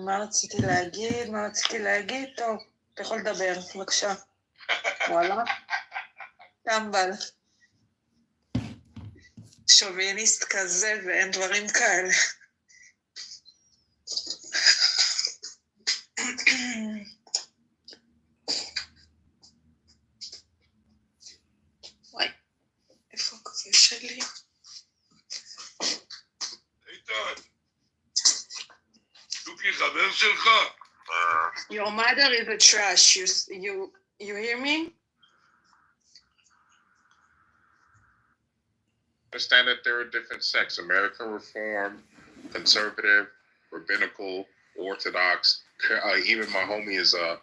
מה רציתי להגיד? טוב, אתה יכול לדבר, בבקשה. וואלה. טמבל. שוביניסט כזה ואין דברים כאלה. וואי, איפה הקפה שלי? איתן, דוקי חבר שלך? Your mother is a trash. You hear me? Understand that there are different sects: American Reform, Conservative, Rabbinical, Orthodox. Even my homie is a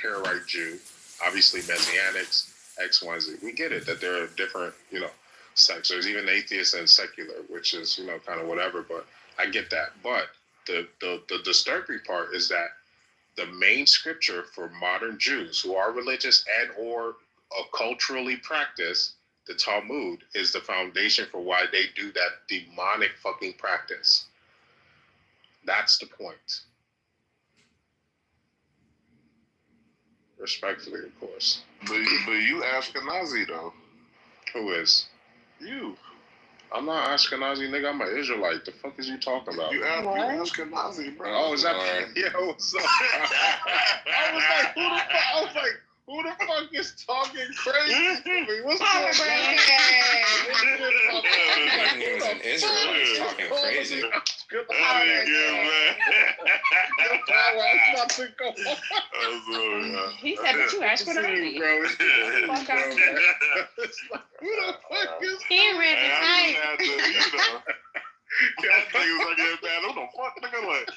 Karaite Jew. Obviously, Messianics, X, Y, Z. We get it that there are different, sects. There's even atheists and secular, which is kind of whatever. But I get that. But the disturbing part is that the main scripture for modern Jews who are religious and or culturally practice, the Talmud, is the foundation for why they do that demonic fucking practice. That's the point. Respectfully, of course. But you Ashkenazi, though. Who is? You. I'm not Ashkenazi, nigga. I'm an Israelite. The fuck is you talking about? You Ashkenazi, bro. Oh, is that? Yeah, what's up? I was like, who the fuck is talking crazy to me? What's going on? He was an Israelite talking crazy. Good power, man. Good power. I'm about to go. He said, but you Ashkenazi. Bro. Fuck out of here. Who the fuck is? He read the title. Who the fuck, nigga, like,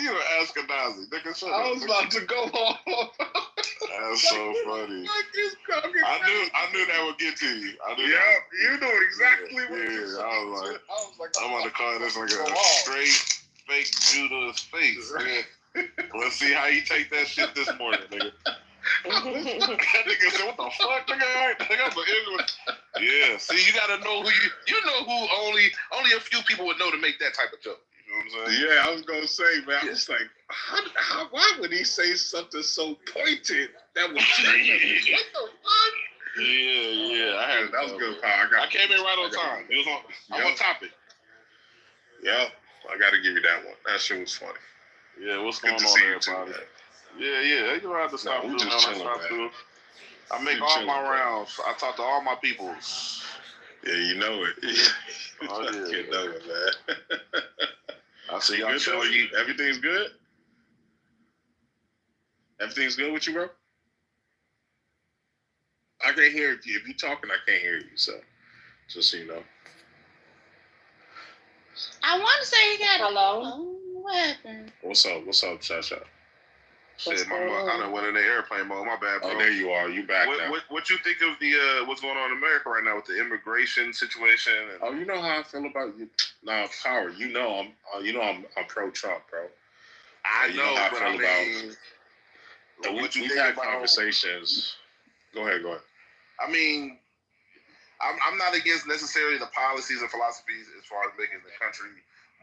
you an Ashkenazi, nigga, shut up. I was about to go home. That's so funny. I knew that would get to you. You know exactly what you said. I was like, I'm about to call this like a straight fake Judah's face, nigga. Let's see how you take that shit this morning, nigga. That nigga said, what the fuck, nigga? Yeah, see, you gotta know who you know who only a few people would know to make that type of joke. You know what I'm saying? Yeah, I was gonna say, man. I was like, why would he say something so pointed that was trigger? What the fuck? Yeah. That was good, pal. I came in right on time. It was on topic. Yep, I gotta give you that one. That shit was funny. Yeah, what's Good going to on see there, you too, everybody? man. Yeah. You don't have to stop we doing just that. chilling, man. I make all my rounds. I talk to all my peoples. Yeah, you know it. Oh, yeah. You know it, man. I see y'all Good, chilling. Everything's good? Everything's good with you, bro? I can't hear you. If you're talking, I can't hear you. So, just so you know. I want to say he got hello. What happened? What's up, Shasha? Shit, I done went in the airplane mode. My bad, bro. Oh, there you are. You back now. What you think of the what's going on in America right now with the immigration situation? Oh, you know how I feel about you. Nah, Power. I'm pro-Trump, bro. I know how I but feel about. We've had conversations. Go ahead. I mean, I'm not against necessarily the policies and philosophies as far as making the country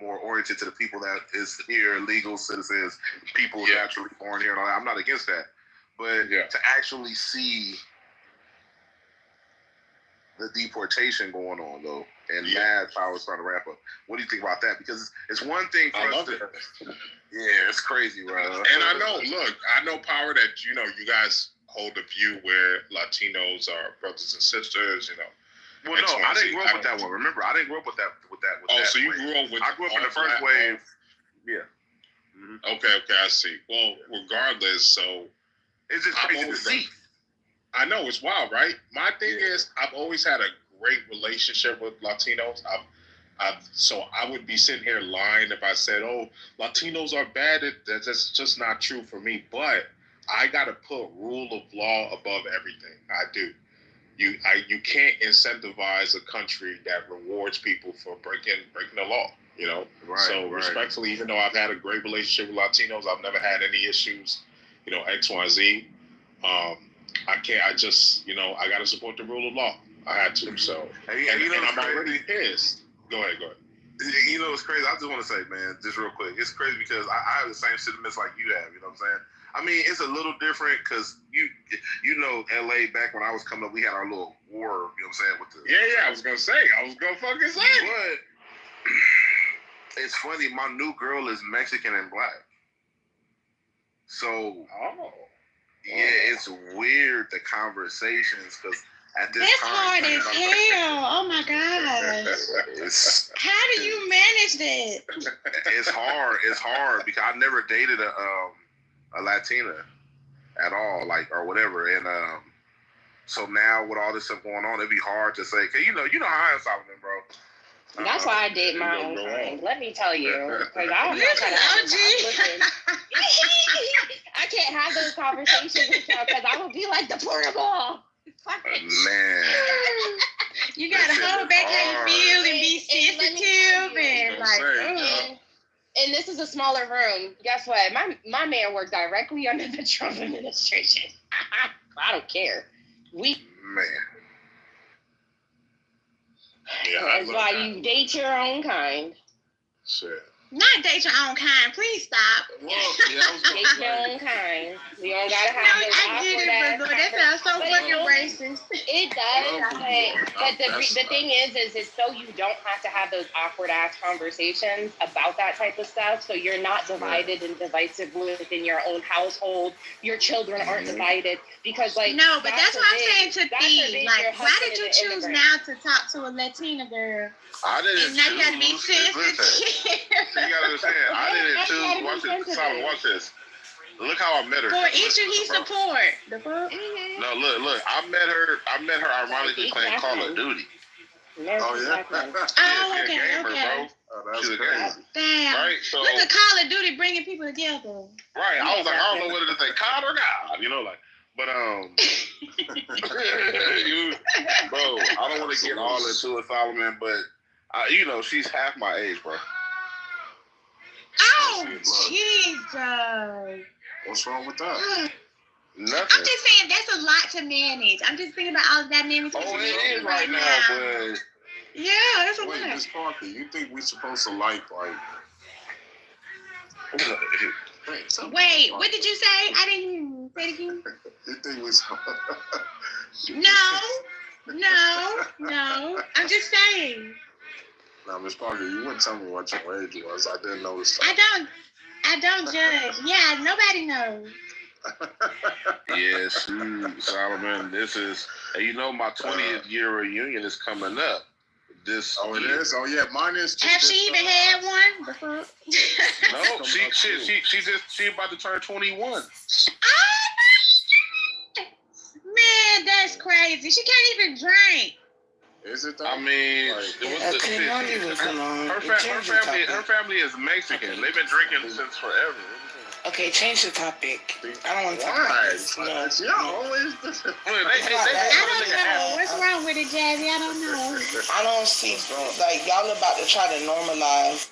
more oriented to the people that is here, legal citizens, people naturally born here and all that. I'm not against that. But to actually see the deportation going on, though, and mad power starting to ramp up. What do you think about that? Because it's one thing for us to... Yeah, it's crazy, bro. And I know, Power, that, you guys hold a view where Latinos are brothers and sisters, Well, no, I didn't grow up with that one. Remember, I didn't grow up with that. So you grew up with... I grew up in the first wave. Yeah. Mm-hmm. Okay, I see. Well, regardless, so... It's just crazy to see. I know, it's wild, right? My thing is, I've always had a great relationship with Latinos. So I would be sitting here lying if I said, oh, Latinos are bad. That's just not true for me. But I got to put rule of law above everything. I do. You can't incentivize a country that rewards people for breaking the law, respectfully, even though I've had a great relationship with Latinos, I've never had any issues, X, Y, Z. I can't, I got to support the rule of law. I had to, so. And I'm already pissed. Go ahead. you know what's crazy? I just want to say, man, just real quick, it's crazy because I have the same sentiments like you have. You know what I'm saying? I mean, it's a little different because you know, LA back when I was coming up, we had our little war. You know what I'm saying? With the I was gonna fucking say. But it's funny. My new girl is Mexican and black, so yeah, it's weird the conversations because. At this That's time, hard as hell. Oh my gosh. How do you manage that? It's hard. It's hard because I never dated a Latina at all, like or whatever. And so now with all this stuff going on, it'd be hard to say. Cause you know how I am, Solomon, bro. That's why I date my own kind. Let me tell you, because I'm not trying to. I can't have those conversations with y'all because I will be like deplorable. Man, you gotta hold back how you feel and be sensitive and like. And this is a smaller room. Guess what? My man worked directly under the Trump administration. I don't care. Man. Yeah, that's why you date your own kind. Shit. Not date your own kind. Please stop. Well, date your own kind. You don't gotta have those I get it, but that sounds so fucking racist. It does, but the thing is so you don't have to have those awkward ass conversations about that type of stuff. So you're not divided and divisive within your own household. Your children aren't divided because no, but that's what I'm saying to be like. Why did you choose now to talk to a Latina girl? I didn't. And now you gotta be sensitive. You gotta understand. I didn't choose. Watch this. Solomon, watch this. Look how I met her. For each of his support. The fuck? No, look. I met her ironically playing Call of Duty. Oh yeah. Oh, okay, gamer, okay. Bro. She's a gamer. Damn. Right. So look at Call of Duty bringing people together. Right. I was like, I don't know whether to say COD or God. You know, like. But bro, I don't want to get all into it, Solomon, but you know, she's half my age, bro. Oh, Jesus. What's wrong with that? Nothing. I'm just saying that's a lot to manage. I'm just thinking about all the dynamics. Oh, it is right now, but yeah, that's a lot. Wait, Miss Parker, you think we're supposed to like? Wait, what did you say? I didn't hear you. Say it again. You think we? No. I'm just saying. Now, Miss Parker, you wouldn't tell me what your age was. I didn't notice that. I don't judge. Yeah, nobody knows. Yes, Solomon, this is, you know, my 20th year reunion is coming up. This it is? Oh, yeah, mine is too. Have she even had one? No, she about to turn 21. Oh, man, that's crazy. She can't even drink. Is it though? I mean, her family is Mexican. They've been drinking since forever. Okay, change the topic. I don't want to talk about this. No. Always. I don't know. What's wrong with it, Jazzy? I don't know. I don't see, like, y'all about to try to normalize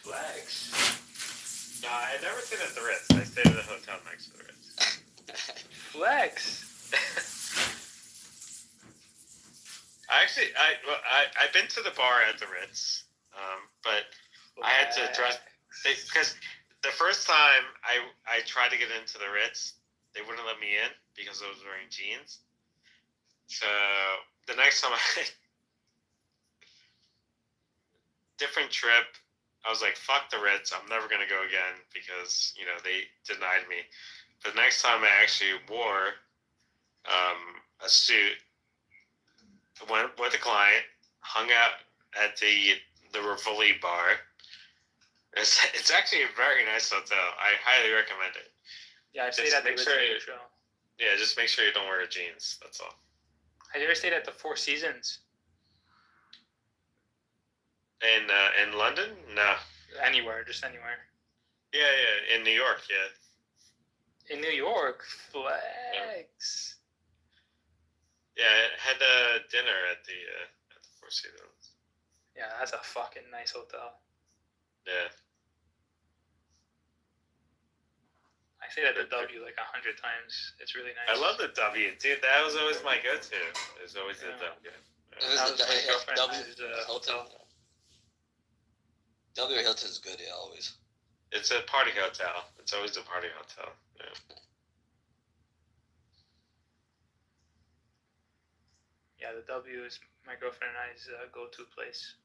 Flags. No, I never stayed at the Ritz. I stayed at a hotel next to the Ritz. Flex. I've been to the bar at the Ritz, but I had to dress because the first time I tried to get into the Ritz, they wouldn't let me in because I was wearing jeans. So the next time different trip, I was like, fuck the Ritz, I'm never gonna go again because they denied me. But the next time I actually wore a suit, went with a client, hung out at the Rivoli bar. It's actually a very nice hotel. I highly recommend it. Yeah, I stayed at the show. Yeah, just make sure you don't wear jeans. That's all. Have you ever stayed at the Four Seasons? In London? No. Anywhere, just anywhere. Yeah, in New York, yeah. In New York, flex. Yeah, I had dinner at the Four Seasons. Yeah, that's a fucking nice hotel. Yeah. I stayed at the W like 100 times. It's really nice. I love the W, dude. That was always my go-to. It was always the W. That was my girlfriend's hotel. W Hilton is good, yeah, always. It's a party hotel. It's always a party hotel. Yeah. Yeah, the W is my girlfriend and I's go-to place.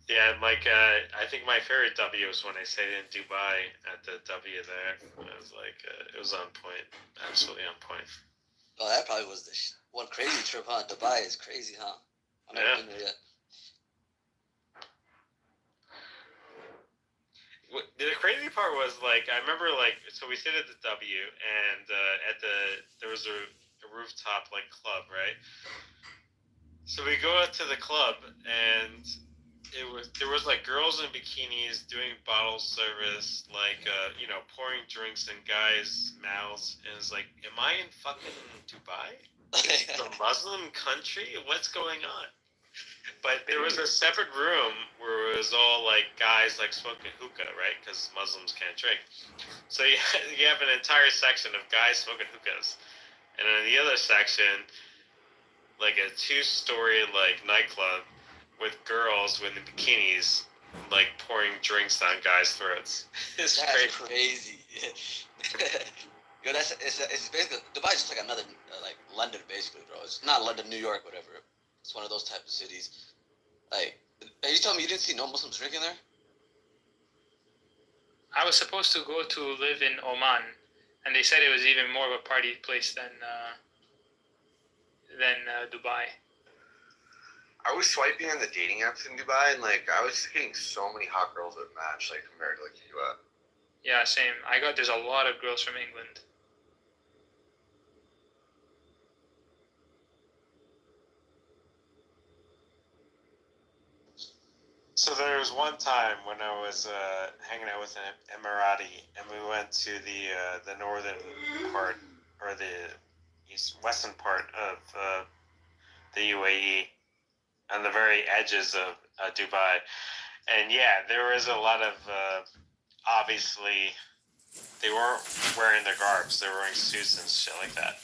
Yeah, like I think my favorite W was when I stayed in Dubai at the W there. It was like it was on point, absolutely on point. Oh, that probably was the one crazy trip, huh? Dubai is crazy, huh? I've never been there yet. The crazy part was like I remember so we stayed at the W and there was a rooftop like club, right? So we go out to the club and there was like girls in bikinis doing bottle service, like pouring drinks in guys' mouths, and it's like, am I in fucking Dubai? It's a Muslim country? What's going on? But there was a separate room where it was all like guys like smoking hookah, right? Because Muslims can't drink. So you have an entire section of guys smoking hookahs, and then the other section, like a 2-story like nightclub with girls with bikinis, like pouring drinks down guys' throats. That's crazy. Yo, it's basically Dubai's just like another like London, basically, bro. It's not London, New York, whatever. It's one of those type of cities. Like, are you telling me you didn't see no Muslims drinking there? I was supposed to go to live in Oman, and they said it was even more of a party place than Dubai. I was swiping on the dating apps in Dubai, and like I was getting so many hot girls that match, like compared to like the US. Yeah, same. There's a lot of girls from England. So there was one time when I was hanging out with an Emirati, and we went to the northern part, or the western part of the UAE, on the very edges of Dubai. And yeah, there was a lot of, obviously, they weren't wearing their garbs, they were wearing suits and shit like that.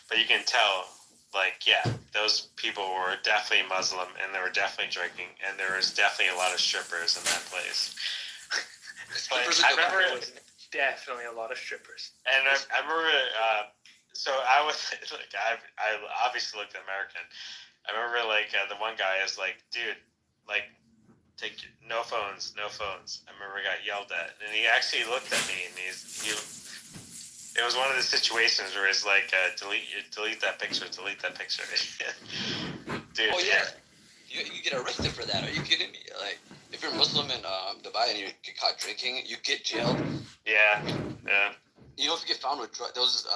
But you can tell, like, yeah, those people were definitely Muslim, and they were definitely drinking, and there was definitely a lot of strippers in that place. But I remember, Definitely a lot of strippers. and I remember, so I was, like, I obviously looked American. I remember, like, the one guy is like, dude, like, no phones. I remember I got yelled at, and he actually looked at me, and it was one of the situations where it's like, delete that picture. Dude. Oh yeah, you get arrested for that. Are you kidding me? Like, if you're Muslim in Dubai and you get caught drinking, you get jailed. Yeah. You know, if you get found with drugs, there was this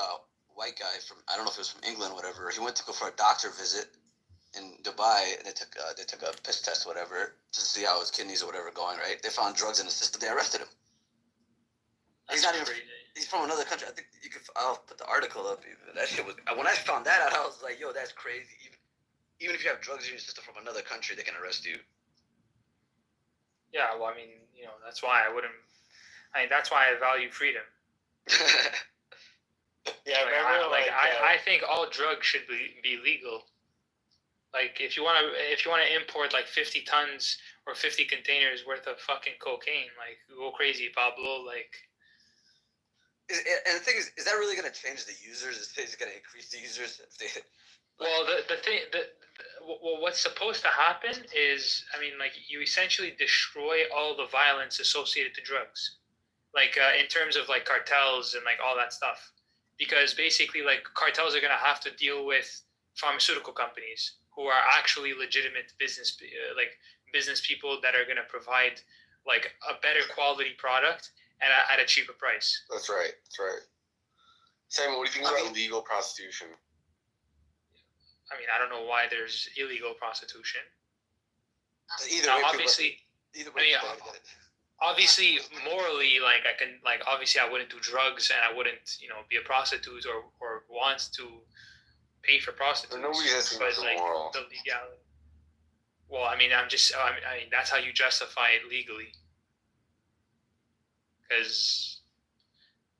white guy from, I don't know if it was from England or whatever. He went to go for a doctor visit in Dubai, and they took a piss test, whatever, just to see how his kidneys or whatever going. Right? They found drugs in his system. They arrested him. He's not even. He's from another country. I think you could. I'll put the article up. That shit was. When I found that out, I was like, "Yo, that's crazy." Even if you have drugs in your system from another country, they can arrest you. Yeah, well, I mean, that's why I wouldn't. That's why I value freedom. Yeah, I think all drugs should be legal. Like, if you want to import like 50 tons or 50 containers worth of fucking cocaine, like, go crazy, Pablo. Like. And the thing is that really going to change the users? Is it going to increase the users? If they, well, what's supposed to happen is, I mean, like, you essentially destroy all the violence associated to drugs, like, in terms of like cartels and like all that stuff, because basically, like, cartels are going to have to deal with pharmaceutical companies who are actually legitimate business people that are going to provide like a better quality product at a cheaper price. That's right. Simon, what do you think about legal prostitution? I mean, I don't know why there's illegal prostitution. Obviously, obviously, morally, like, obviously, I wouldn't do drugs, and I wouldn't, be a prostitute or want to pay for prostitutes. But nobody has but, like, moral. the legality. Well, I mean, I mean, that's how you justify it legally. Because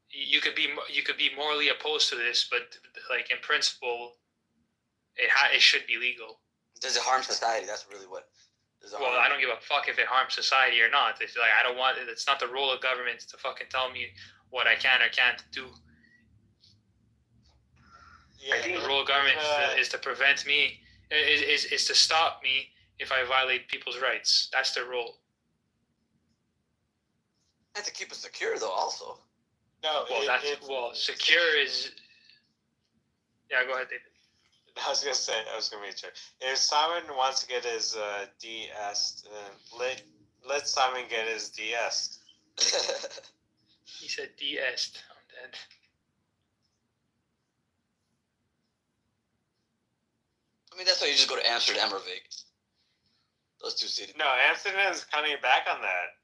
you could be morally opposed to this, but like, in principle, it should be legal. Does it harm society? That's really what. Well, I don't give a fuck if it harms society or not. It's like, I don't want. It's not the role of government to fucking tell me what I can or can't do. Yeah, the role of government is to prevent me. Is to stop me if I violate people's rights. That's their role. And to keep it secure, though, also. No, secure is. Yeah, go ahead, David. I was gonna be sure. If Simon wants to get his DS, let Simon get his DS. He said DS. I'm dead. I mean, that's why you just go to Amsterdam or Vegas. Those two cities. No, Amsterdam is coming back on that.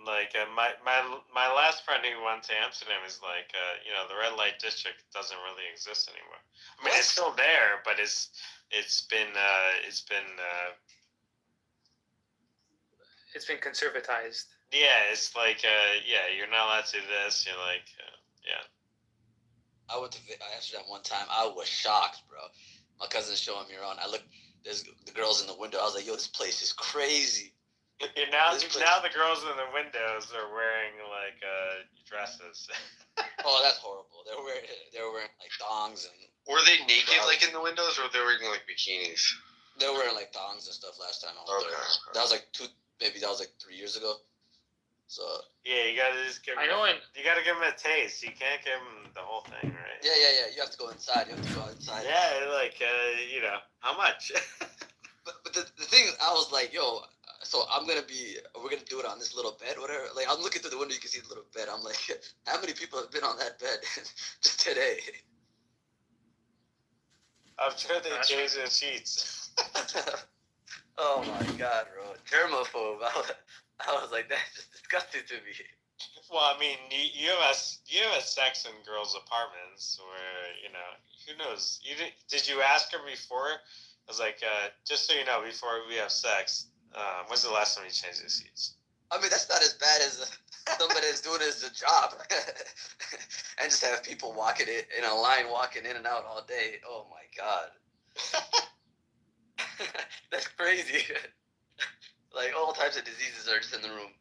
Like, my last friend who went to Amsterdam is like, the red light district doesn't really exist anymore. I mean, it's still there, but it's been conservatized. Yeah, it's like, you're not allowed to do this. You're like, yeah. I went to Amsterdam one time. I was shocked, bro. My cousin's showing me around. There's the girls in the window. I was like, yo, this place is crazy. Now the girls in the windows are wearing like dresses. Oh, that's horrible. They were wearing like thongs and. Were they naked like in the windows, or were they wearing like bikinis? They were wearing like thongs and stuff last time I was there. That was like 3 years ago. So Yeah, you gotta just give. I know, and you gotta give them a taste. You can't give them the whole thing, right? yeah. You have to go inside. Yeah, like how much? But the thing is, I was like, yo, so we're gonna do it on this little bed, whatever. Like I'm looking through the window, you can see the little bed. I'm like, how many people have been on that bed just today? I'm sure they changed the sheets. Oh my god, bro, germaphobe. I was like, that's just disgusting to me. Well, I mean, you have sex in girls' apartments where who knows? Did you ask her before? I was like, just so you know, before we have sex, when's the last time you changed the sheets? I mean, that's not as bad as somebody that's doing it as a job, and just have people walking in a line, walking in and out all day. Oh my god, that's crazy. Like all types of diseases are just in the room.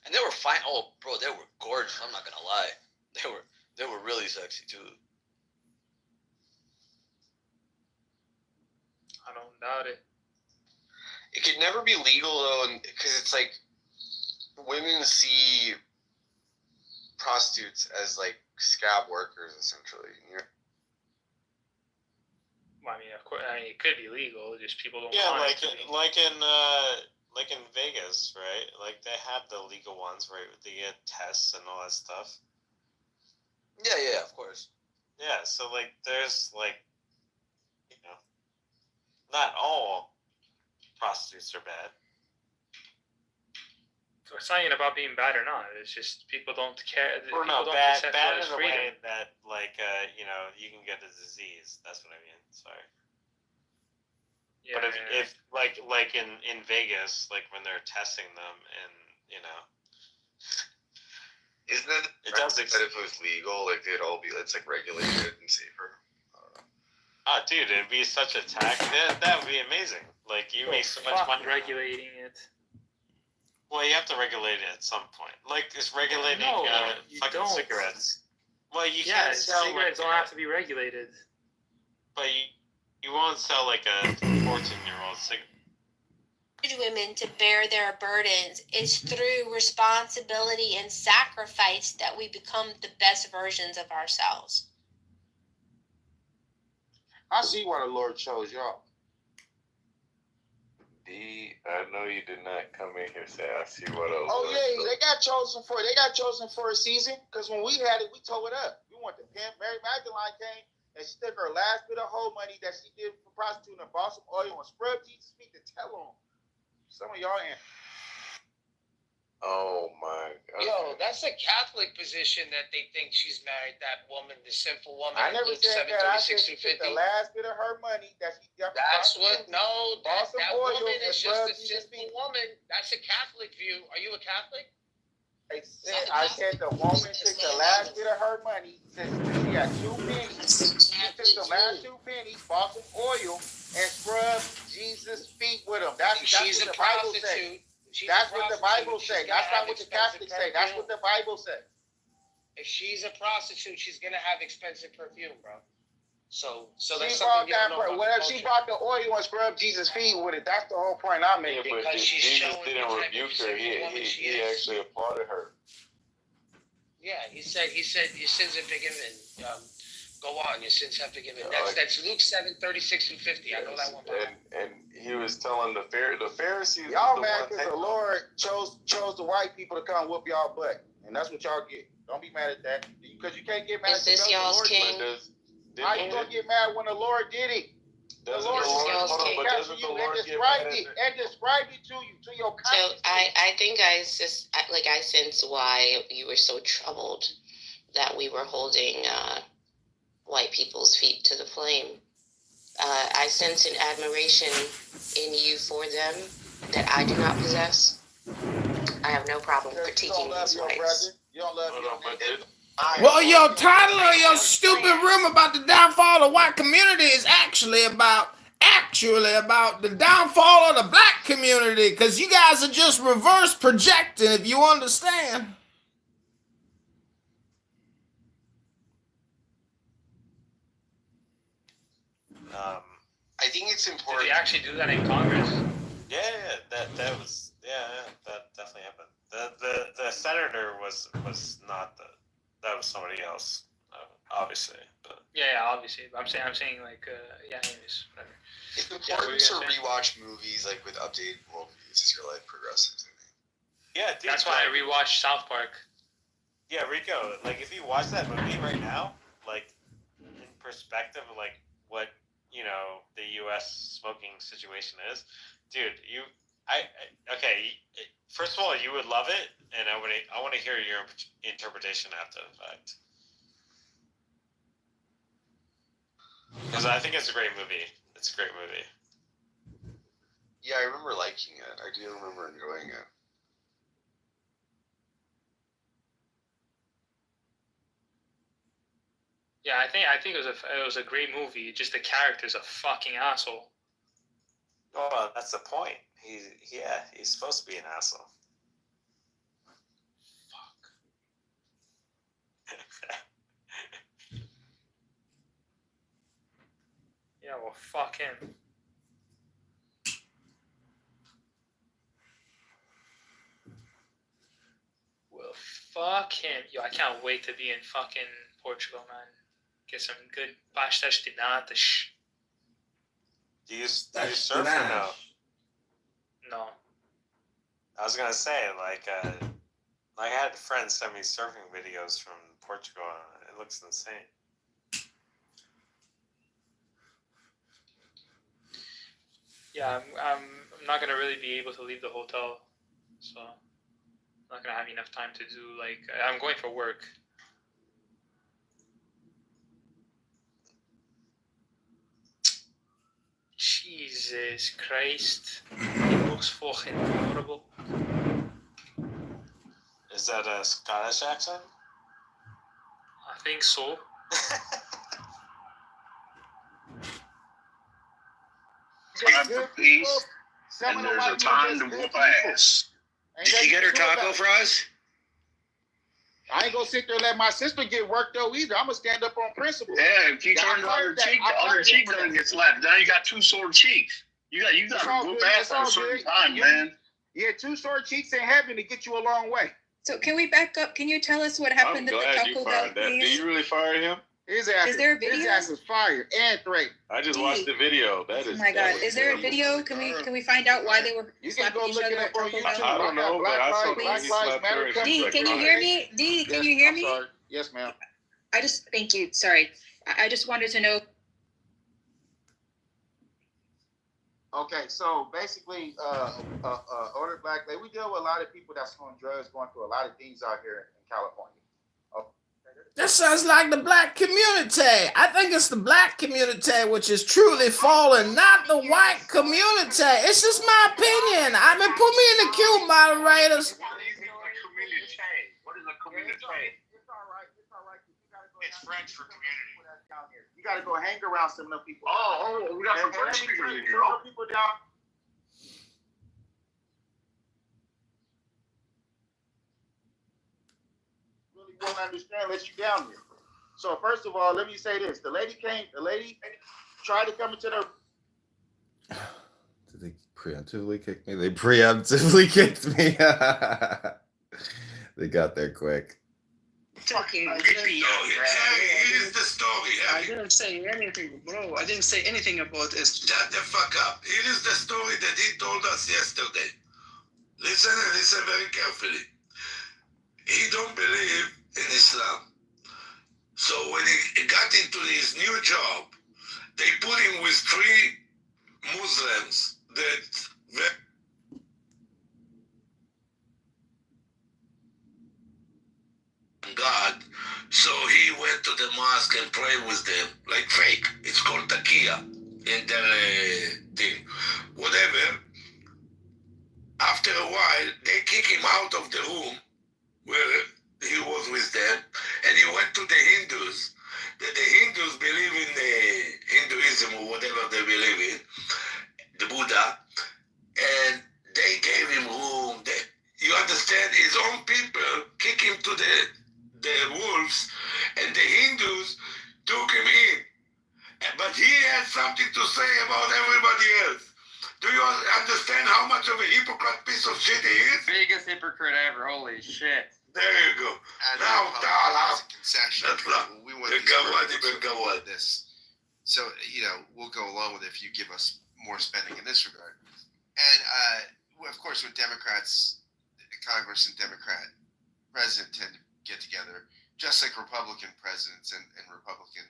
And they were fine. Oh, bro, they were gorgeous. I'm not gonna lie. They were really sexy too. I don't doubt it. It could never be legal though, because it's like women see prostitutes as like scab workers essentially. Well, I mean, of course, it could be legal. Just people don't. Yeah, want like it to be. like in Vegas, right? Like they have the legal ones, right? They get tests and all that stuff. Yeah, of course. Yeah, so like there's like, not all prostitutes are bad. So it's not even about being bad or not. It's just people don't care. Or no, People don't bad accept in that as a freedom. way that like you can get a disease. That's what I mean. Sorry. Yeah, But if like in Vegas, like when they're testing them and Isn't it? It does that if it was legal, like they'd all be. It's like regulated and safer. oh dude, it'd be such a tax. That would be amazing. Like you make so much money regulating it. Well, you have to regulate it at some point. Like it's regulating No, you fucking don't. cigarettes. Well, you Yeah, can't sell cigarettes like, don't have to be regulated. but you won't sell like a 14-year-old cigarette. Women to bear their burdens. It's through responsibility and sacrifice that we become the best versions of ourselves. I see why the Lord chose y'all. I know you did not come in here say I see what else. Oh yeah, they got chosen for a season. Because when we had it, we tore it up. We went to pimp. Mary Magdalene came and she took her last bit of whole money that she did for prostituting and bought some oil and scrubbed Jesus' feet to tell on. Some of y'all ain't. Oh my God. Yo, that's a Catholic position that they think she's married that woman, the sinful woman. I never Luke said that. I 7:36 said she through took the 50. last bit of her money that she got. That's what. No, Bought some that oil woman and is just scrubbed a Jesus' sinful feet. woman. That's a Catholic view. Are you a Catholic? I said the woman took the last bit of her money. Since she had 2 pennies, she took the last 2 pennies, bought some oil, and scrubbed Jesus' feet with them. That's She's what a the Bible says. prostitute. That's what the Bible says. That's not what the Catholics say. That's what the Bible says. If she's a prostitute, she's gonna have expensive perfume, bro. So She that's bought something you that. don't know about Well, the she culture. bought the oil and scrubbed Jesus' feet with it. That's the whole point I'm Yeah, making. but Because she's Jesus showing didn't the type rebuke of her. sinful woman she He is. actually applauded her. Yeah, he said your sins are forgiven. Go on, your sins have forgiven. Yeah, That's Luke 7:36 through 50. I know that one. And he was telling the Pharisees. Y'all was the mad one because taking- the Lord chose the white people to come whoop y'all butt, and that's what y'all get. Don't be mad at that because you can't get mad. Is this the y'all's Lord king? did it. How you gonna get mad when the Lord did it? The Doesn't Lord the Lord, y'all's hold on, king. but doesn't the Lord get mad at it? and described it to you, to your So conscience. I think I sense why you were so troubled that we were holding white people's feet to the flame. I sense an admiration in you for them that I do not possess. I have no problem critiquing these whites. You don't love your neighbor. Well, your title of your stupid room about the downfall of the white community is actually about the downfall of the black community, because you guys are just reverse projecting, if you understand. I think it's Did important. they actually do that in Congress? Yeah, that definitely happened. The senator was not that was somebody else, obviously. But Yeah, obviously. I'm saying like, anyways, whatever. It's Yeah, what were important you to gonna say? rewatch movies like with updated worldviews as your life progresses. I think. yeah, dude, That's why I rewatched South Park. Yeah, Rico, like if you watch that movie right now, like in perspective of like what the U.S. smoking situation is, dude, okay. First of all, you would love it, and I want to hear your interpretation after the fact, because I think it's a great movie. It's a great movie. Yeah, I remember liking it. I do remember enjoying it. Yeah, I think it was a great movie. Just the character's a fucking asshole. Well, that's the point. He's supposed to be an asshole. Yeah, well, fuck him. Well, fuck him. Yo, I can't wait to be in fucking Portugal, man. Get some good pastas de natas. Do you surf or no? No. I was gonna say, like I had friends send me surfing videos from Portugal. It looks insane. Yeah, I'm not gonna really be able to leave the hotel, so I'm not gonna have enough time to do like I'm going for work. Jesus Christ, it looks fucking horrible. Is that a Scottish accent? I think so. Time for peace, and there's a time to whoop ass. Did you get her taco fries? I ain't gonna sit there and let my sister get worked though either. I'm gonna stand up on principle. Yeah, if you turn the other cheek, gonna get slapped. Now you got two sore cheeks. You got to whoop ass at a certain time, man. Yeah, two sore cheeks in heaven to get you a long way. So can we back up? Can you tell us what happened at the Taco Bell, please? Did you really fire him? His ass Is there a video? His ass is fired and threatened. I just watched the video. That is. Oh my God! Is there a video? Can we find out why they were You can slapping go each look other it at up on Taco YouTube. Bell? I don't know, but I saw Black he Lives slapped Matter. her. D, can you hear me? D, can you hear me? Sorry. Yes, ma'am. Thank you. Sorry. I just wanted to know. Okay, so basically, older black lady, we deal with a lot of people that's on drugs, going through a lot of things out here in California. That sounds like the black community. I think it's the black community which is truly falling, not the white community. It's just my opinion. I mean, put me in the queue, moderators. What is a community? It's all right. It's French for community. You gotta go hang around some of them people. Oh, we got some French people in here. Some people down. Really won't understand unless you down here. So first of all, let me say this: the lady tried to come into the. Did they preemptively kick me? They preemptively kicked me. They got there quick. Fucking it is the story. I didn't say anything, bro. I didn't say anything about this. Shut the fuck up. It is the story that he told us yesterday. Listen and listen very carefully. He don't believe in Islam. So when he got into his new job, they put him with 3 Muslims that God. So he went to the mosque and prayed with them, like fake. It's called taqiyya in their thing. Whatever. After a while, they kick him out of the room where he was with them, and he went to the Hindus. The Hindus believe in the Hinduism or whatever they believe in, the Buddha, and they gave him room. You understand? His own people kick him to the wolves, and the Hindus took him in. But he has something to say about everybody else. Do you understand how much of a hypocrite piece of shit he is? Biggest hypocrite ever. Holy shit. There you go. And Now, as a concession, we want this. So, we'll go along with it if you give us more spending in this regard. And, of course, when Democrats, Congress and Democrat president tend to get together, just like Republican presidents and Republican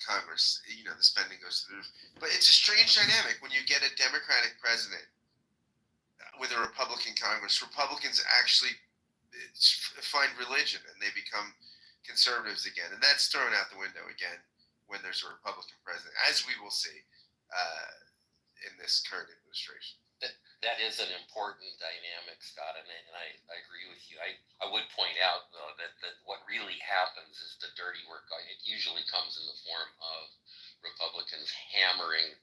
Congress, the spending goes to the roof. But it's a strange dynamic when you get a Democratic president with a Republican Congress. Republicans actually find religion and they become conservatives again, and that's thrown out the window again when there's a Republican president, as we will see in this current administration. That is an important dynamic, Scott, and I agree with you. I would point out, though, that what really happens is the dirty work. It usually comes in the form of Republicans hammering,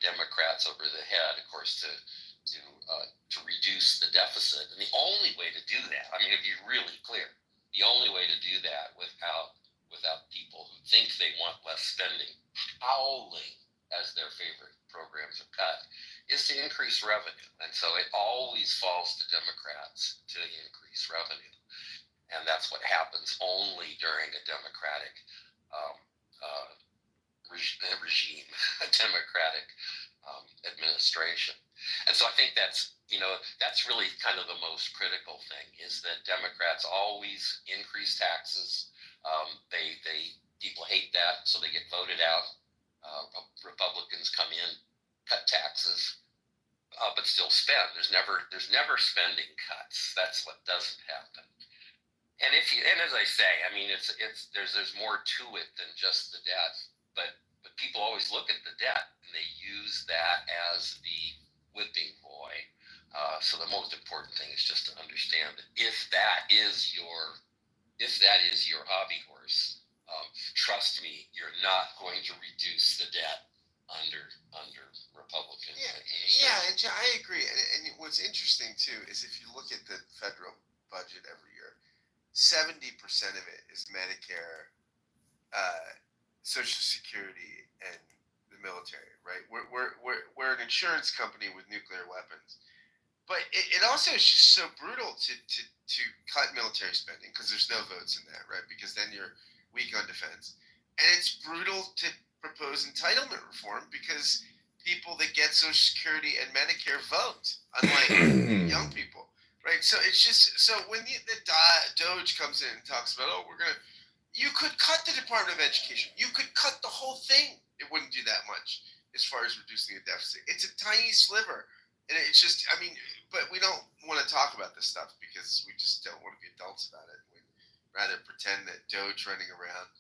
Democrats over the head, of course, to reduce the deficit. And the only way to do that, to be really clear, the only way to do that without people who think they want less spending howling as their favorite programs are cut, is to increase revenue. And so it always falls to Democrats to increase revenue. And that's what happens only during a Democratic regime, a Democratic administration. And so I think that's really kind of the most critical thing, is that Democrats always increase taxes. People hate that, so they get voted out. Republicans come in, cut taxes, but still spend. There's never spending cuts. That's what doesn't happen. And as I say, there's more to it than just the debt. But people always look at the debt and they use that as the whipping boy. So the most important thing is just to understand that if that is your hobby horse, trust me, you're not going to reduce the debt under Republican. Yeah, and I agree. And what's interesting too is if you look at the federal budget every year, 70% of it is Medicare, Social Security, and the military. Right? We're an insurance company with nuclear weapons, but it also is just so brutal to cut military spending because there's no votes in that, right? Because then you're weak on defense. And it's brutal to propose entitlement reform because people that get Social Security and Medicare vote, unlike young people, right? So it's just, so when the Doge comes in and talks about, you could cut the Department of Education. You could cut the whole thing. It wouldn't do that much as far as reducing the deficit. It's a tiny sliver. And it's just, but we don't want to talk about this stuff because we just don't want to be adults about it. We'd rather pretend that Doge running around,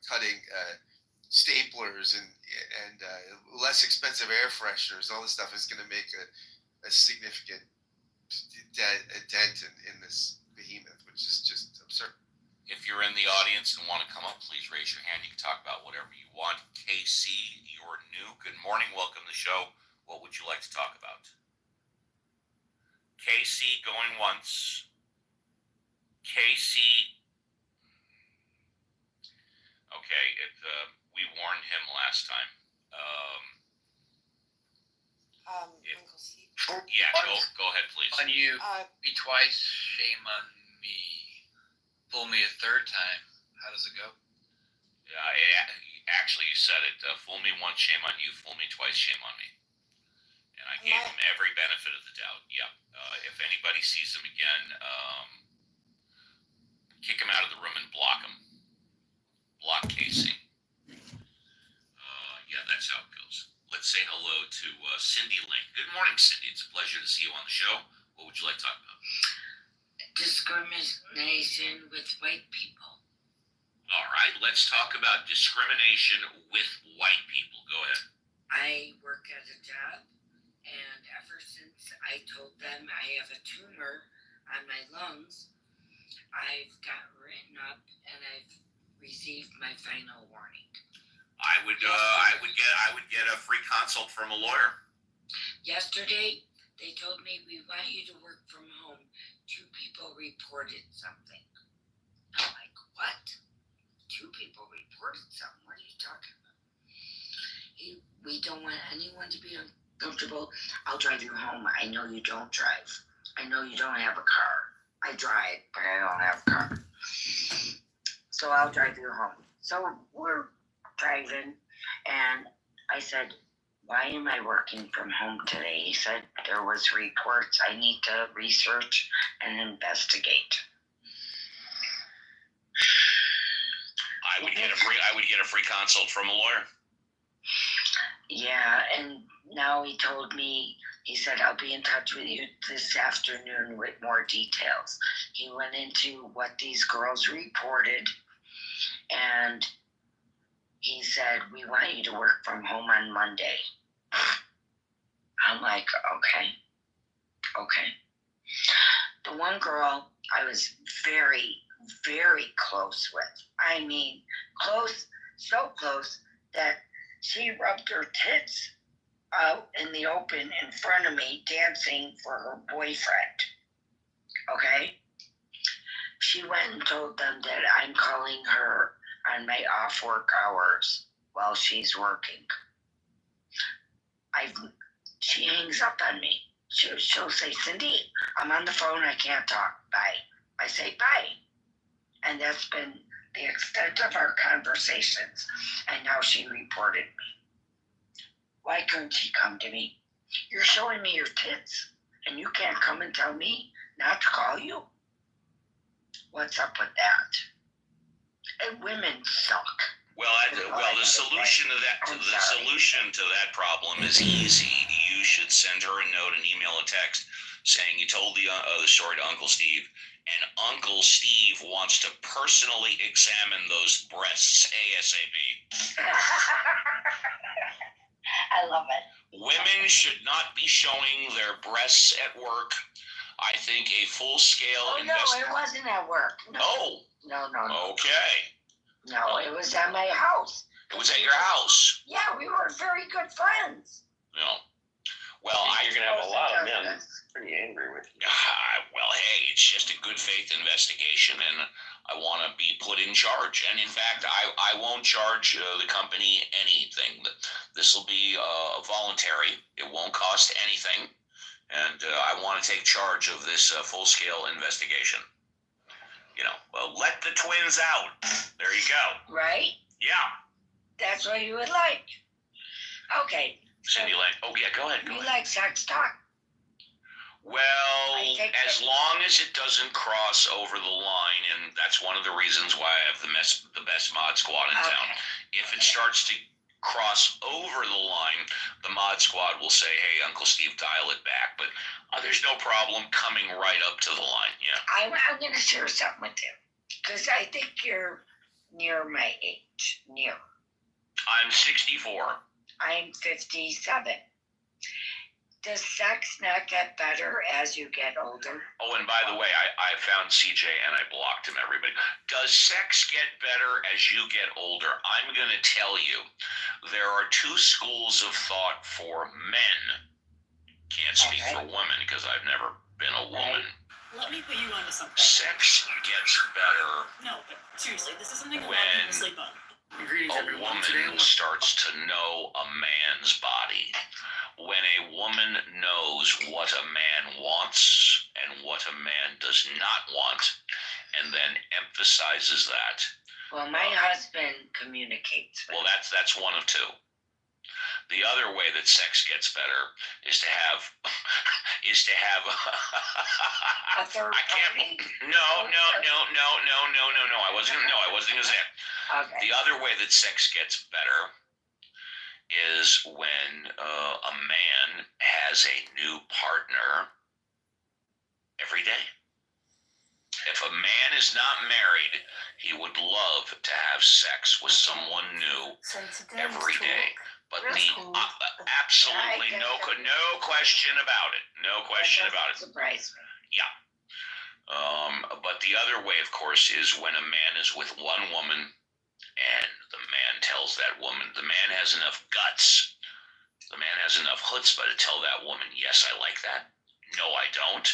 cutting staplers and less expensive air fresheners, all this stuff is going to make a significant dent in this behemoth, which is just absurd. If you're in the audience and want to come up, please raise your hand. You can talk about whatever you want. KC, you're new. Good morning. Welcome to the show. What would you like to talk about? KC going once. KC. Okay, we warned him last time. Uncle Steve. Yeah, go ahead, please. On you, me twice, shame on me. Fool me a third time. How does it go? Actually, you said it. Fool me once, shame on you. Fool me twice, shame on me. And I gave him every benefit of the doubt. Yeah. If anybody sees him again, kick him out of the room and block him. Block Casey. Yeah, that's how it goes. Let's say hello to Cindy Lane. Good morning, Cindy. It's a pleasure to see you on the show. What would you like to talk about? Discrimination with white people. All right, let's talk about discrimination with white people. Go ahead. I work at a job, and ever since I told them I have a tumor on my lungs, I've got written up and I've received my final warning. I would get a free consult from a lawyer. Yesterday, they told me we want you to work from home. 2 people reported something. I'm like, what? 2 people reported something? What are you talking about? we don't want anyone to be uncomfortable. I'll drive you home. I know you don't drive. I know you don't have a car. I drive, but I don't have a car. So I'll drive you home. So we're driving, and I said, why am I working from home today? He said, there was reports I need to research and investigate. I would get a free consult from a lawyer. Yeah, and now he told me, he said, I'll be in touch with you this afternoon with more details. He went into what these girls reported, and he said, we want you to work from home on Monday. I'm like, okay. The one girl I was very, very close with. I mean, close, so close that she rubbed her tits out in the open in front of me dancing for her boyfriend. Okay? She went and told them that I'm calling her on my off work hours while she's working. She hangs up on me. She'll say, Cindy, I'm on the phone, I can't talk, bye. I say, bye. And that's been the extent of our conversations. And now she reported me. Why couldn't she come to me? You're showing me your tits, and you can't come and tell me not to call you? What's up with that? And women suck. Well, the solution to that problem is easy. You should send her a note, an email, a text saying you told the story to Uncle Steve, and Uncle Steve wants to personally examine those breasts ASAP. I love it. Women should not be showing their breasts at work. I think a full-scale No, it wasn't at work. No. No. Okay. No, it was at my house. It was at your house? Yeah, we were very good friends. No. Well, you're going to have a lot of men pretty angry with you. Well, hey, it's just a good faith investigation, and I want to be put in charge. And in fact, I won't charge the company anything. This will be voluntary. It won't cost anything. And I want to take charge of this full-scale investigation. Let the twins out. There you go. Right? Yeah. That's what you would like. Okay. Cindy, go ahead. You like sex talk? Well, as long as it doesn't cross over the line, and that's one of the reasons why I have the best mod squad in town. If it starts to cross over the line, the mod squad will say, hey, Uncle Steve, dial it back. But there's no problem coming right up to the line. Yeah. I'm going to share something with you, because I think you're near my age. I'm 64. I'm 57. Does sex not get better as you get older? Oh, and by the way, I found CJ and I blocked him, everybody. Does sex get better as you get older? I'm going to tell you, there are two schools of thought for men. Can't speak for women because I've never been a woman. Let me put you onto something. Sex gets better. No, but seriously, this is something a lot when of people sleep on. a woman starts to know a man's body. When a woman knows what a man wants and what a man does not want, and then emphasizes that. Well, my husband communicates. Well, that's one of two. The other way that sex gets better is to have a third party. No. I wasn't gonna say it. Okay. The other way that sex gets better is when a man has a new partner every day. If a man is not married, he would love to have sex with someone new every day. But absolutely no question about it. No question about it. Surprise me. Yeah. But the other way, of course, is when a man is with one woman and the man tells that woman, the man has enough guts, the man has enough chutzpah to tell that woman, yes, I like that. No, I don't.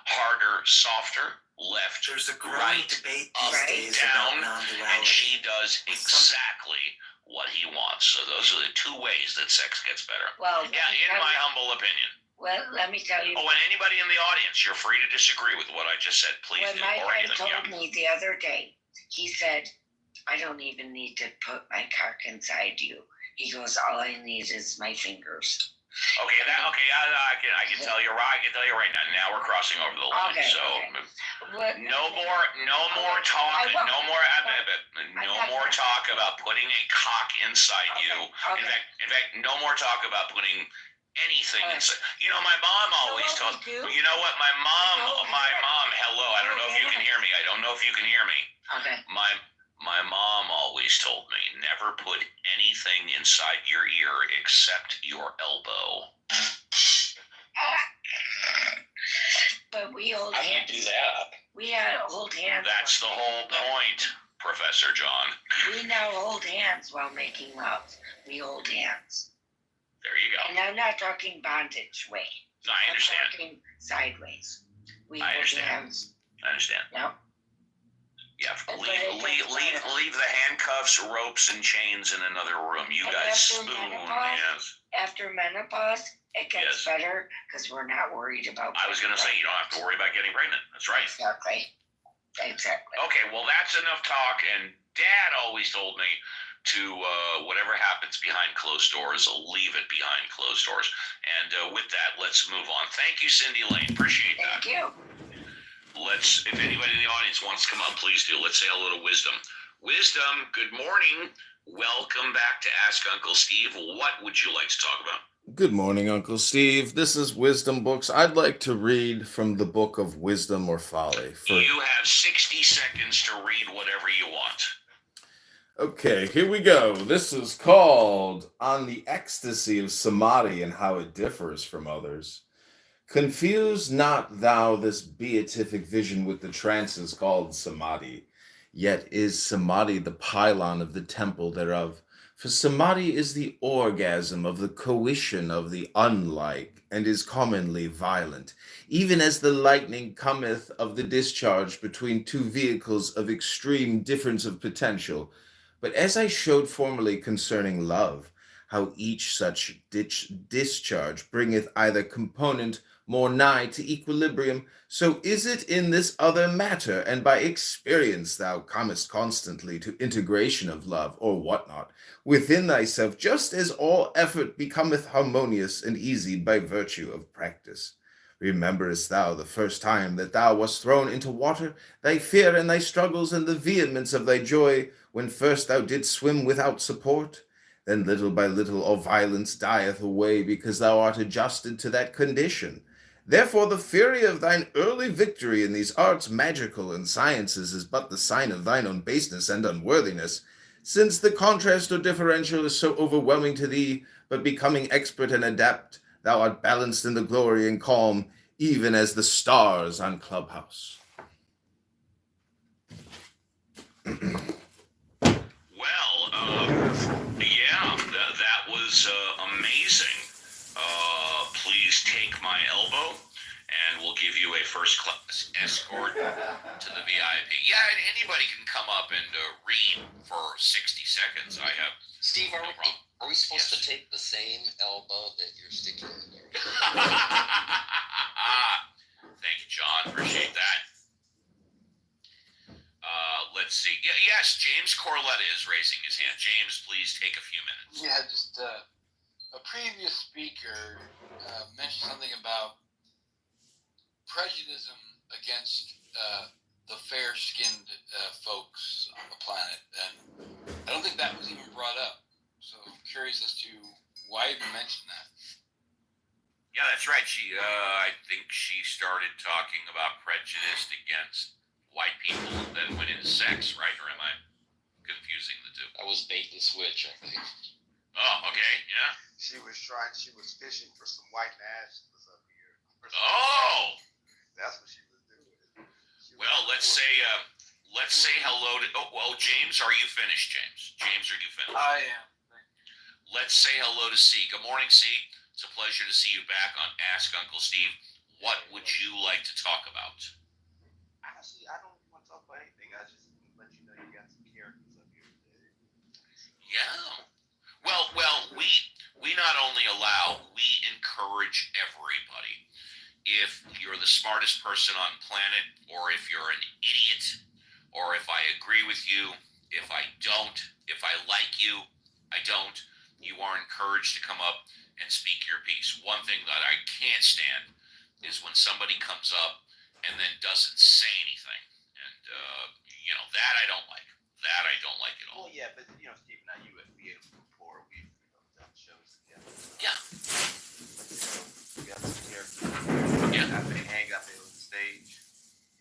Harder, softer, left, There's a growing right, debate up, these days down, about non-duality. and she does exactly what he wants. So those are the two ways that sex gets better. Well, Yeah, in my humble opinion. Well, let me tell you. Oh, and anybody in the audience, you're free to disagree with what I just said. Please When do. my Or friend anything. told Yeah. me the other day, he said, I don't even need to put my cock inside you. He goes, all I need is my fingers. Okay, I can tell you right. I can tell you right now. Now we're crossing over the line. Okay, so okay. no more talk. No more talk about putting a cock inside you. In fact, no more talk about putting anything inside. You know, my mom always told. You know what? My mom. Hello. I don't know if you can hear me. I don't know if you can hear me. Okay. My mom always told me, never put anything inside your ear except your elbow. But we hold How do hands. you do that? We hold hands. That's the whole point, Professor John. We now hold hands while making love. We hold hands. There you go. And I'm not talking bondage way. No, I understand. I'm talking sideways. I understand. Hands. I understand. No. Yeah, leave the handcuffs, ropes, and chains in another room. You guys spoon. Yes. After menopause, it gets better because we're not worried about. I was going to say, you don't have to worry about getting pregnant. That's right. Exactly. Okay, well, that's enough talk. And Dad always told me to, whatever happens behind closed doors, leave it behind closed doors. And with that, let's move on. Thank you, Cindy Lane. Appreciate that. Thank you. If anybody in the audience wants to come up, please do. Let's say hello to Wisdom. Wisdom, good morning. Welcome back to Ask Uncle Steve. What would you like to talk about? Good morning, Uncle Steve. This is Wisdom Books. I'd like to read from the book of Wisdom or Folly. You have 60 seconds to read whatever you want. Okay, here we go. This is called On the Ecstasy of Samadhi and How It Differs from Others. Confuse not thou this beatific vision with the trances called Samadhi. Yet is Samadhi the pylon of the temple thereof. For Samadhi is the orgasm of the coition of the unlike, and is commonly violent, even as the lightning cometh of the discharge between two vehicles of extreme difference of potential. But as I showed formerly concerning love, how each such discharge bringeth either component more nigh to equilibrium, so is it in this other matter, and by experience thou comest constantly to integration of love, or whatnot, within thyself, just as all effort becometh harmonious and easy by virtue of practice. Rememberest thou the first time that thou wast thrown into water, thy fear and thy struggles and the vehemence of thy joy, when first thou didst swim without support? Then little by little all violence dieth away, because thou art adjusted to that condition. Therefore the fury of thine early victory in these arts magical and sciences is but the sign of thine own baseness and unworthiness, since the contrast or differential is so overwhelming to thee, but becoming expert and adept, thou art balanced in the glory and calm, even as the stars on Clubhouse. That was amazing. Please take my elbow, and we'll give you a first-class escort to the VIP. Yeah, and anybody can come up and read for 60 seconds. I have Steve, no problem. are we supposed to take the same elbow that you're sticking in there? Thank you, John. Appreciate that. Let's see. Yes, James Corletta is raising his hand. James, please take a few minutes. Yeah, just a previous speaker mentioned something about prejudice against the fair-skinned folks on the planet, and I don't think that was even brought up. So I'm curious as to why even mention that. Yeah, that's right. I think she started talking about prejudice against white people and then went into sex, right? Or am I confusing the two? That was bait and switch, I think. Oh, okay, yeah. She was fishing for some white nationalists up here. Oh! That's what she was doing. Well, let's say hello to. Oh, James, are you finished, James? James, are you finished? I am. Let's say hello to C. Good morning, C. It's a pleasure to see you back on Ask Uncle Steve. What would you like to talk about? Honestly, I don't want to talk about anything. I just let you know you got some characters up here today. Yeah. Well, we not only allow, we encourage everybody. If you're the smartest person on planet, or if you're an idiot, or if I agree with you, if I don't, if I like you, I don't, you are encouraged to come up and speak your piece. One thing that I can't stand is when somebody comes up and then doesn't say anything. And, that I don't like. That I don't like at all. Well, yeah, but Steve and I, we have before we've done shows together. Yeah. We got some characters. Yeah. I may hang up there on the stage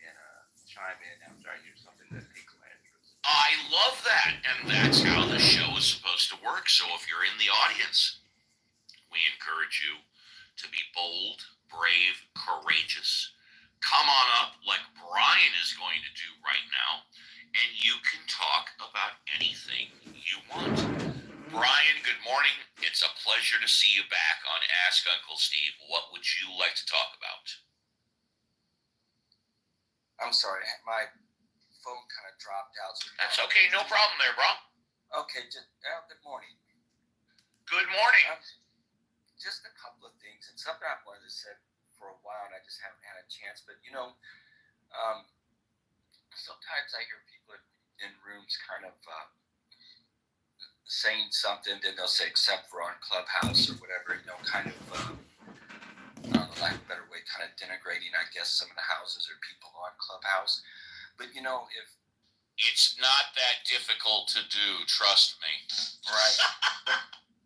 and chime in after I hear something that piques my interest. I love that, and that's how the show is supposed to work. So if you're in the audience, we encourage you to be bold, brave, courageous. Come on up like Brian is going to do right now, and you can talk about anything you want. Brian, good morning. It's a pleasure to see you back on Ask Uncle Steve. What would you like to talk about? I'm sorry, my phone kind of dropped out. So That's okay. No problem there, bro. Okay, good morning. Good morning. Just a couple of things, and something I've wanted to say for a while, and I just haven't had a chance. But sometimes I hear people in rooms kind of saying something, then they'll say, "Except for on Clubhouse" or whatever. Kind of, lack of a better way, kind of denigrating, I guess, some of the houses or people on Clubhouse. But if it's not that difficult to do, trust me. Right.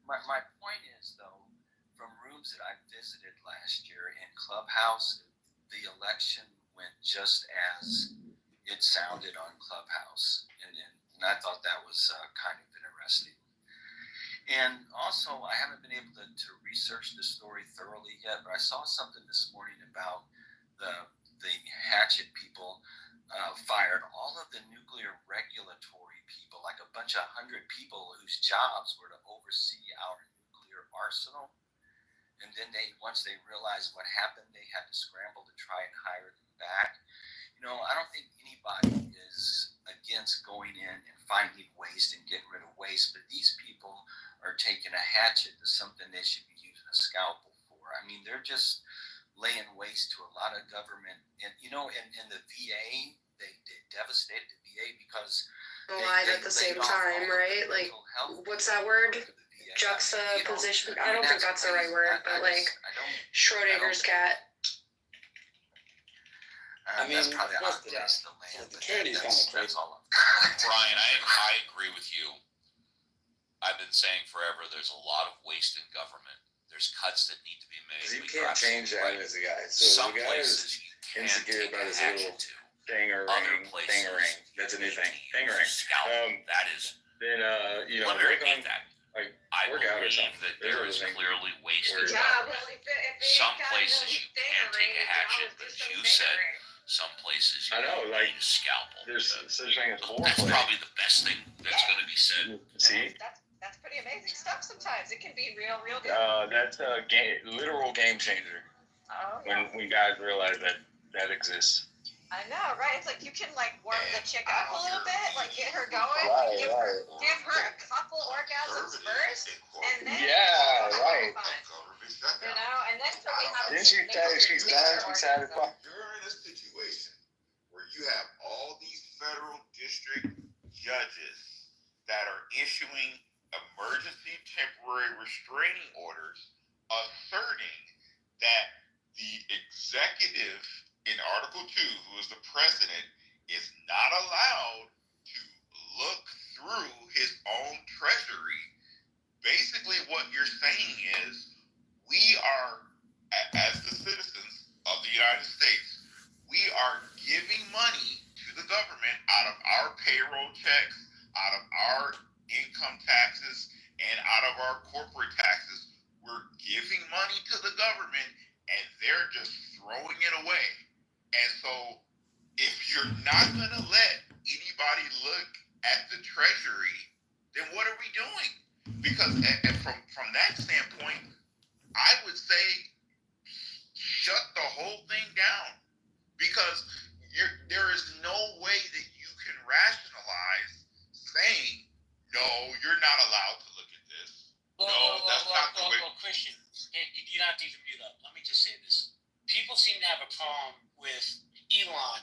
But my point is, though, from rooms that I visited last year in Clubhouse, the election went just as it sounded on Clubhouse. And I thought that was kind of interesting. And also, I haven't been able to research the story thoroughly yet, but I saw something this morning about the Hatchet people fired all of the nuclear regulatory people, like a bunch of 100 people whose jobs were to oversee our nuclear arsenal. And then once they realized what happened, they had to scramble to try and hire them back. I don't think anybody is against going in and finding waste and getting rid of waste, but these people are taking a hatchet to something they should be using a scalpel for. I mean, they're just laying waste to a lot of government. And, in the VA, they devastated the VA because alive at the same time, right? Like, what's that word? Juxtaposition. I don't think that's the right word, but Schrodinger's cat. That's probably a hot place to land. That's all. Brian, I agree with you. I've been saying forever, there's a lot of waste in government. There's cuts that need to be made. You can't change that as a guy. So some the guy places you can insecure take about a his hatchet little to. Ding-a-ring. That's a new thing. Ding-a-ring. That is. Then work on that. Like, I work out or believe something. that there is clearly waste in Yeah, government. Some places you can take a hatchet, but as you said, some places you need a scalpel. There's such thing as That's probably the best thing that's going to be said. See? That's pretty amazing stuff sometimes. It can be real good. That's a literal game changer. Oh, yeah. When guys realize that exists. I know, right? It's like you can warm the chick up a little bit, get her going, give her a couple orgasms first, and then right. And then so we have. Didn't she tell you she's done? She's satisfied. You're in a situation where you have all these federal district judges that are issuing emergency temporary restraining orders asserting that the executive in Article 2, who is the president, is not allowed to look through his own treasury. Basically, what you're saying is we are, as the citizens of the United States, we are giving money to the government out of our payroll checks, out of our income taxes, and out of our corporate taxes. We're giving money to the government, and they're just throwing it away. And so if you're not going to let anybody look at the treasury, then what are we doing? Because and from that standpoint, I would say shut the whole thing down. Because there is no way that you can rationalize saying no, you're not allowed to look at this. That's not the way. Well, Christian, you don't have to even mute up. Let me just say this. People seem to have a problem with Elon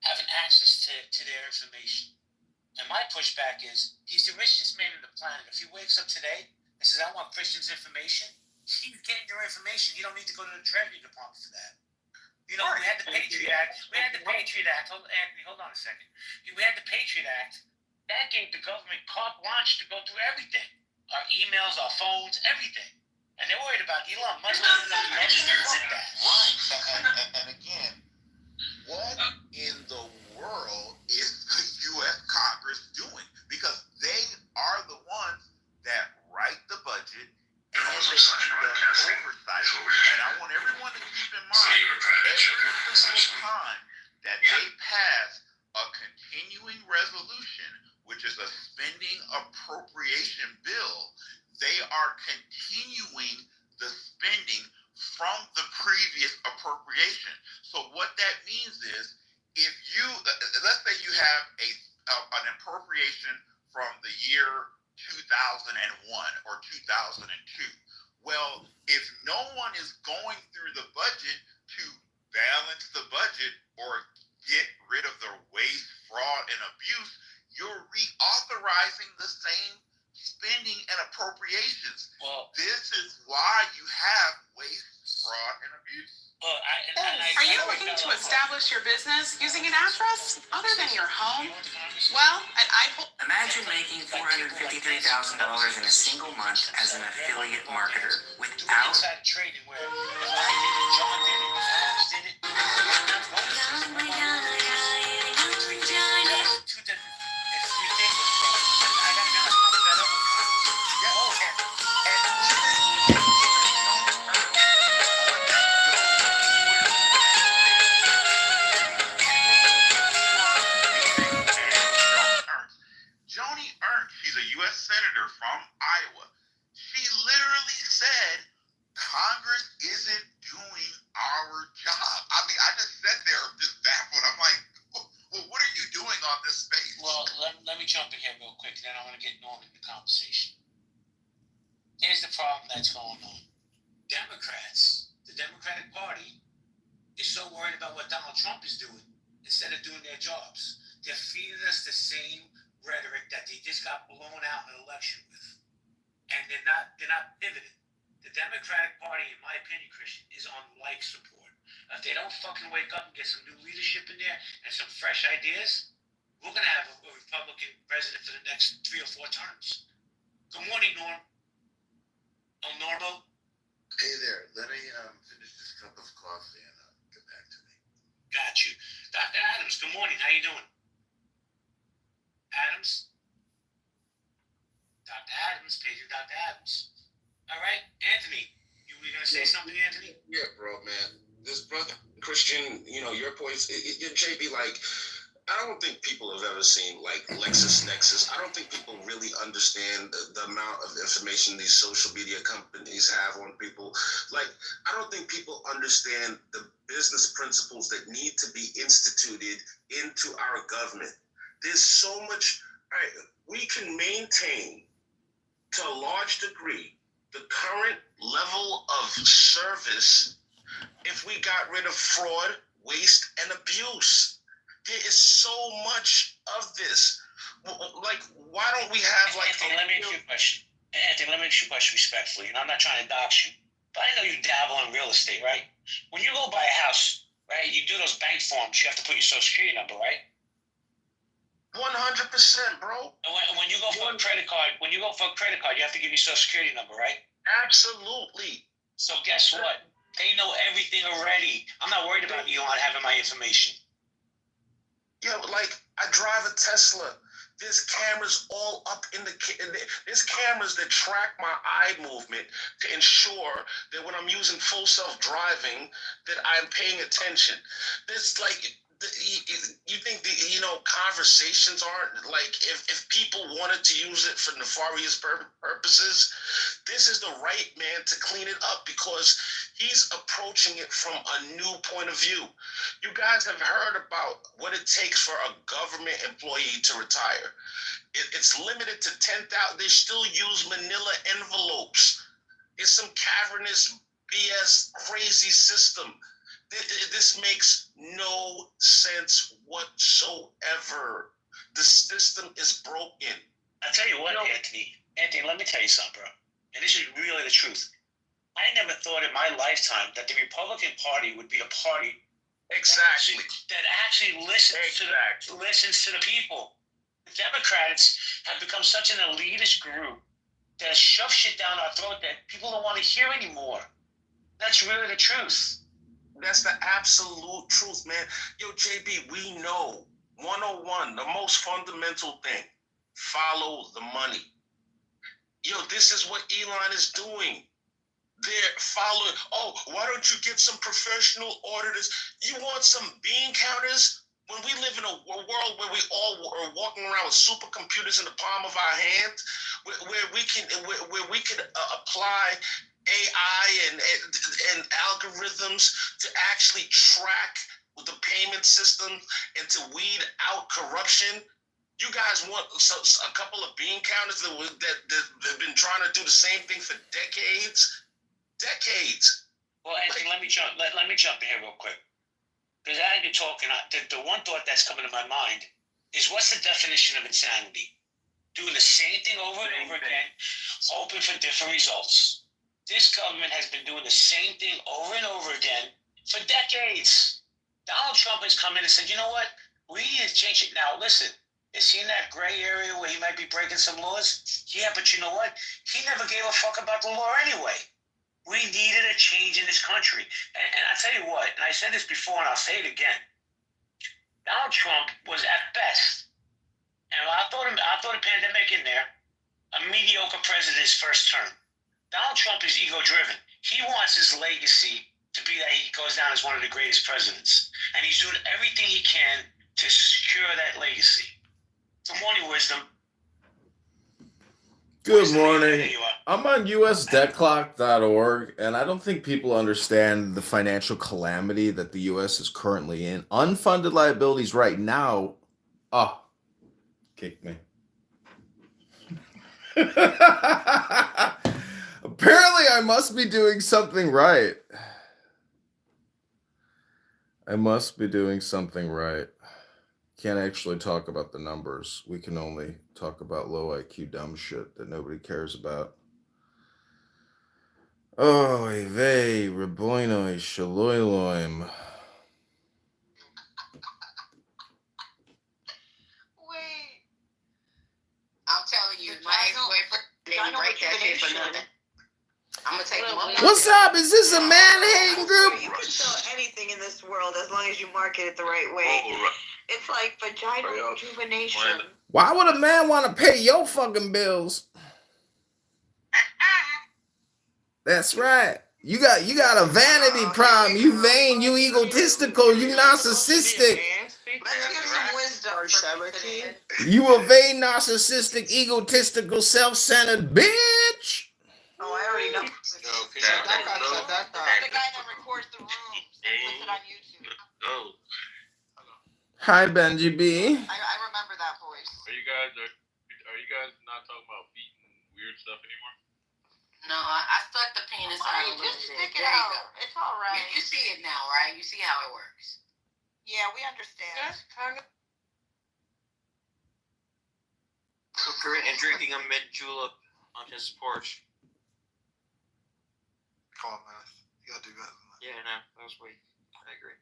having access to their information. And my pushback is, he's the richest man on the planet. If he wakes up today and says, I want Christian's information, he's getting your information. You don't need to go to the Treasury Department for that. You know, we had the Patriot Act. Hold on a second. We had the Patriot Act. That gave the government carte blanche to go through everything. Our emails, our phones, everything. And they're worried about Elon Musk. And again, what in the world is the U.S. Congress doing? Because they are the ones that write the budget and they do the oversight. And I want everyone to keep in mind, every single time that they pass a continuing resolution, which is a spending appropriation bill, they are continuing the spending from the previous appropriation. So what that means is, if you, let's say you have an appropriation from the year 2001 or 2002. Well, if no one is going through the budget to balance the budget or get rid of the waste, fraud, and abuse, you're reauthorizing the same spending and appropriations. Well, this is why you have waste, fraud, and abuse. Are you looking to establish your business using an address other than your home? Well, at Imagine making $453,000 in a single month as an affiliate marketer without trading where I did it, John did it, Alex did it. It's ridiculous, bro. I gotta be honest, I'm fed up with Joni Ernst, she's a U.S. Senator from Iowa. She literally said, Congress isn't doing our job. I mean, I just sat there just baffled. I'm like, well, what are you doing on this space? Well, let me jump in here real quick, then I want to get Norman in the conversation. Here's the problem that's going on. Democrats, the Democratic Party, is so worried about what Donald Trump is doing instead of doing their jobs. They're feeding us the same rhetoric that they just got blown out in an election with. And they're not pivoting. The Democratic Party, in my opinion, Christian, is on like support. If they don't fucking wake up and get some new leadership in there and some fresh ideas, we're going to have a Republican president for the next 3 or 4 terms. Good morning, Norm. Oh, Normo? Hey there, let me finish this cup of coffee and get back to me. Got you. Dr. Adams, good morning. How you doing? Adams? Dr. Adams, paging Dr. Adams. All right, Anthony, you were going to say something, Anthony? Yeah, bro, man. This brother, Christian, your points, JB, like, I don't think people have ever seen, like, LexisNexis. I don't think people really understand the amount of information these social media companies have on people. Like, I don't think people understand the business principles that need to be instituted into our government. There's so much, we can maintain, to a large degree, the current level of service if we got rid of fraud, waste, and abuse. There is so much of this. Like, why don't we have Anthony, let me ask you a question. Anthony, let me ask you a question respectfully, and I'm not trying to dox you, but I know you dabble in real estate, right? When you go buy a house, right, you do those bank forms, you have to put your social security number, right? 100%, bro. And when you go for a credit card, you have to give your social security number, right? Absolutely. So guess what? They know everything already. I'm not worried about Elon having my information. Yeah, like, I drive a Tesla. There's cameras all up in there's cameras that track my eye movement to ensure that when I'm using full self-driving, that I'm paying attention. There's like, you think conversations aren't, like, if people wanted to use it for nefarious purposes, this is the right man to clean it up because he's approaching it from a new point of view. You guys have heard about what it takes for a government employee to retire. It's limited to 10,000. They still use manila envelopes. It's some cavernous BS crazy system. This makes no sense whatsoever. The system is broken. I tell you what, Anthony, let me tell you something, bro. And this is really the truth. I never thought in my lifetime that the Republican Party would be a party exactly that actually listens to the people. The Democrats have become such an elitist group that shoves shit down our throat that people don't want to hear anymore. That's really the truth. That's the absolute truth, man. Yo, JB, we know 101, the most fundamental thing. Follow the money. Yo, this is what Elon is doing. They're following. Oh, why don't you get some professional auditors? You want some bean counters? When we live in a world where we all are walking around with supercomputers in the palm of our hands, where we can apply AI and algorithms to actually track the payment system and to weed out corruption. You guys want a couple of bean counters that have been trying to do the same thing for decades? Well, Anthony, let me jump in here real quick. Because as you're talking, the one thought that's coming to my mind is, what's the definition of insanity? Doing the same thing over and over again, hoping for different results. This government has been doing the same thing over and over again for decades. Donald Trump has come in and said, you know what? We need to change it. Now, listen, is he in that gray area where he might be breaking some laws? Yeah, but you know what? He never gave a fuck about the law anyway. We needed a change in this country. And I tell you what, and I said this before and I'll say it again, Donald Trump was at best, and I'll throw the pandemic in there, a mediocre president his first term. Donald Trump is ego-driven. He wants his legacy to be that he goes down as one of the greatest presidents. And he's doing everything he can to secure that legacy. Good morning, Wisdom. Good morning. I'm on usdebtclock.org, and I don't think people understand the financial calamity that the U.S. is currently in. Unfunded liabilities right now. Oh, kick me. Apparently, I must be doing something right. Can't actually talk about the numbers. We can only talk about low IQ dumb shit that nobody cares about. Oh, vey, reboinoi, shaloiloim. I'm telling you, my ex-boyfriend didn't break that shit for nothing. I'm gonna take one. What's up? Is this a man-hating group? You can sell anything in this world as long as you market it the right way. It's like vaginal rejuvenation. Why would a man want to pay your fucking bills? That's right. You got a vanity problem. You vain, you egotistical, you narcissistic. Let's give some wisdom. You a vain, narcissistic, egotistical, self-centered bitch. Oh, I already know. The guy that records the rooms and puts it on YouTube. Hi, Benji B. I remember that voice. Are you guys not talking about feet and weird stuff anymore? No, I stuck the penis out a little bit. Just stick it out. It's all right. You see it now, right? You see how it works. Yeah, we understand. That's kind of. Cooker and drinking a mint julep on his porch. Come on, man. You gotta do better than that. Yeah, no, that was weak. I agree.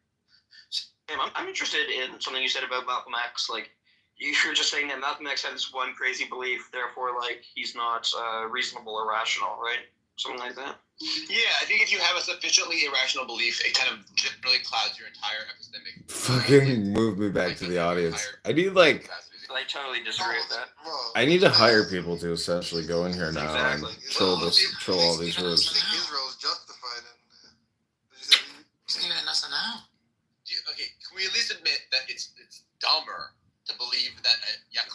Sam, I'm interested in something you said about Malcolm X. Like, you're just saying that Malcolm X had this one crazy belief, therefore, like, he's not reasonable or rational, right? Something like that? Yeah, I think if you have a sufficiently irrational belief, it kind of generally clouds your entire epistemic. Fucking move me back to the audience. I need I totally disagree with that. I need to hire people to essentially go in here now and troll all these rooms. Israel's justified in Okay, can we at least admit that it's